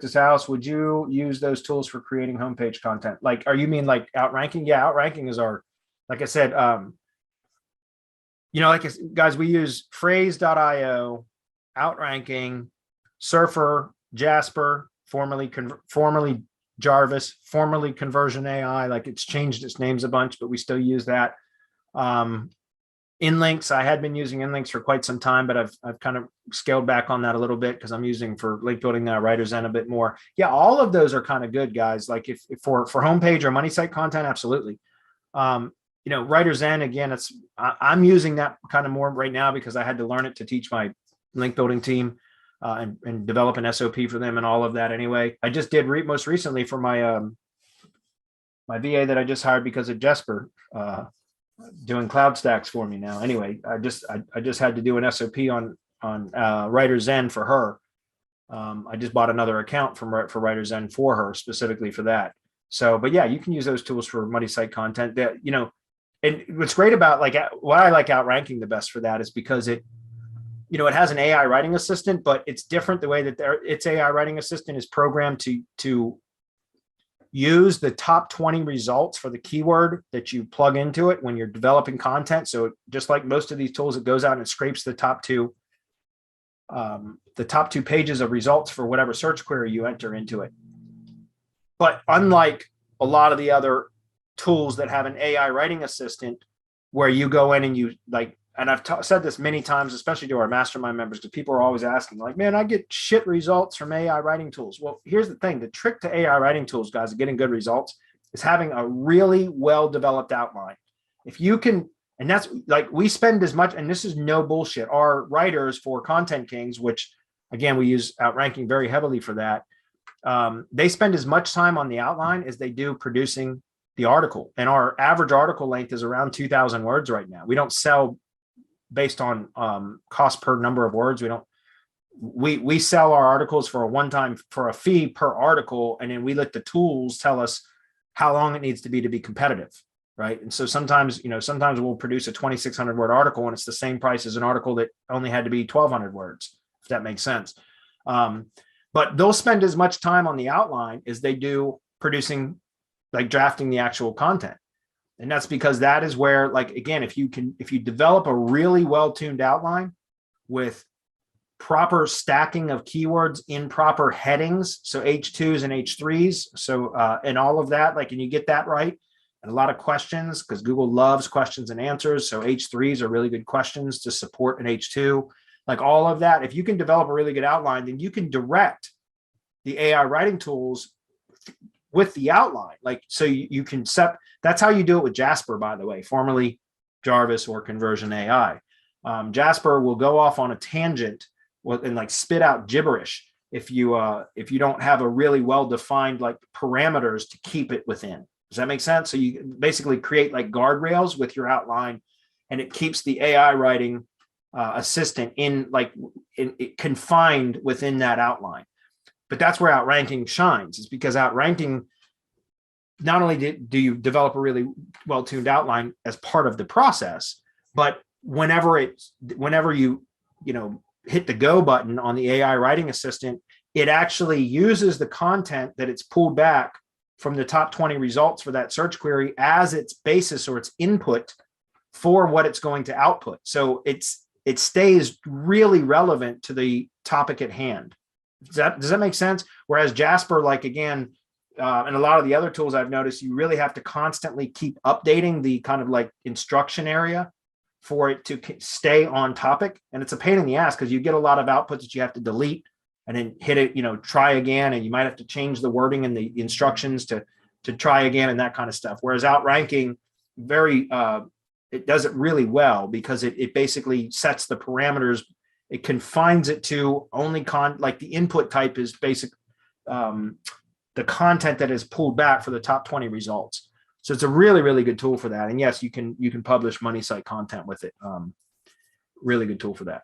this house, would you use those tools for creating homepage content? Like, are you mean like outranking? Yeah, outranking is our, like I said, guys, we use phrase.io, outranking, Surfer, Jasper, formerly Jarvis, formerly Conversion AI. Like, it's changed its names a bunch, but we still use that. Inlinks, I had been using Inlinks for quite some time, but I've kind of scaled back on that a little bit because I'm using for link building now Writer's End a bit more. Yeah, all of those are kind of good, guys. Like if for homepage or money site content, absolutely. Writer's End, again, I'm using that kind of more right now because I had to learn it to teach my link building team and develop an SOP for them and all of that. Anyway, I just did most recently for my my VA that I just hired because of Jesper. Doing cloud stacks for me now. Anyway, I just had to do an SOP on Writer's End for her. I just bought another account for Writer's End for her specifically for that. So, but yeah, you can use those tools for money site content. That and what's great about why I like outranking the best for that is because it has an AI writing assistant, but it's different the way that its AI writing assistant is programmed to use the top 20 results for the keyword that you plug into it when you're developing content. So just like most of these tools, it goes out and scrapes the top two pages of results for whatever search query you enter into it. But unlike a lot of the other tools that have an AI writing assistant where you go in and and I've said this many times, especially to our mastermind members, because people are always asking, like, man, I get shit results from AI writing tools. Well, here's the thing. The trick to AI writing tools, guys, getting good results is having a really well-developed outline. If you can, and that's like, we spend as much, and this is no bullshit, our writers for Content Kings, which again, we use outranking very heavily for that. They spend as much time on the outline as they do producing the article. And our average article length is around 2,000 words right now. We don't sell based on cost per number of words. We sell our articles for a fee per article, and then we let the tools tell us how long it needs to be competitive, right? And so sometimes we'll produce a 2,600 word article and it's the same price as an article that only had to be 1,200 words, if that makes sense. But they'll spend as much time on the outline as they do producing, like drafting the actual content. And that's because that is where, like, again, if you develop a really well-tuned outline with proper stacking of keywords in proper headings, so H2s and H3s, so and all of that, and you get that right, and a lot of questions, because Google loves questions and answers, so H3s are really good questions to support an H2, like all of that. If you can develop a really good outline, then you can direct the AI writing tools with the outline, so you can set. That's how you do it with Jasper, by the way, formerly Jarvis or Conversion AI. Jasper will go off on a tangent and spit out gibberish if you don't have a really well-defined parameters to keep it within. Does that make sense? So you basically create guardrails with your outline, and it keeps the AI writing assistant confined within that outline. But that's where outranking shines, is because outranking, not only do you develop a really well-tuned outline as part of the process, but whenever you hit the go button on the AI writing assistant, it actually uses the content that it's pulled back from the top 20 results for that search query as its basis or its input for what it's going to output. So it stays really relevant to the topic at hand. Does that make sense? Whereas Jasper, and a lot of the other tools I've noticed, you really have to constantly keep updating the kind of instruction area for it to stay on topic. And it's a pain in the ass because you get a lot of outputs that you have to delete and then hit it, try again. And you might have to change the wording and the instructions to try again and that kind of stuff. Whereas outranking it does it really well because it basically sets the parameters. It confines it to only the input type is basic, the content that is pulled back for the top 20 results. So it's a really, really good tool for that. And yes, you can publish money site content with it. Really good tool for that.